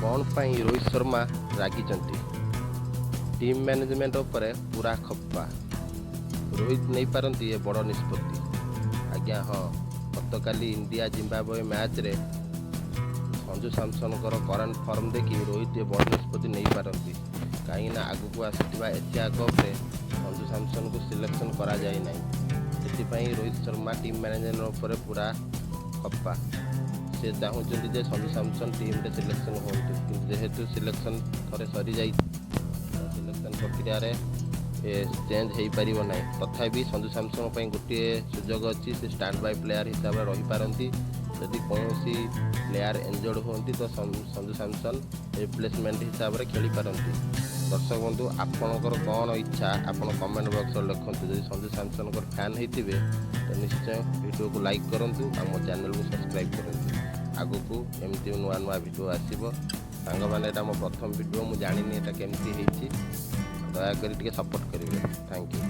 कौन पाई रोहित शर्मा रागी team management उपरे पूरा खप्पा। रोहित नहीं पारती ये बड़ निष्पत्ति। आज्ञा हाँ, गतकाली इंडिया जिम्बाब्वे मैच रे संजू सैमसन करंट फॉर्म देखी रोहित ये बड़ निष्पत्ति नहीं पारती। कहीं आगू आसुवा एशिया कप रे संजू सैमसन को सिलेक्शन करा जाए नहीं। से रोहित शर्मा टीम मैनेजमेंट उपर पूरा खप्पा। से चाहूँगी जे संजू सैमसन टीम रे सिलेक्शन हो, जेहेतु सिलेक्शन थे सरी जा सिलेक्शन प्रक्रिया चेंज हो पार ना। तथापि संजू सैमसन गोटे सुजोग अच्छी, से स्टैंड बाय प्लेयर हिसाब से रही पारती। जदि कौन प्लेयर इंजर्ड होती तो संजू सैमसन रिप्लेसमेंट हिसाब से खेली पारती। दर्शक बंधु, आपणकर कौन इच्छा आप कमेंट बॉक्स में लिखुँ। जदि संजू सैमसन फैन होते तो निश्चय वीडियो को लाइक करूँ, आम चैनल को सब्सक्राइब करूँ। आगु को एमती नुआ नुआ वीडियो आसो सांग मैंने मो प्रथम वीडियो मुझे जानी एटा केमती होती। दयाकोरी सपोर्ट करेंगे। Thank you.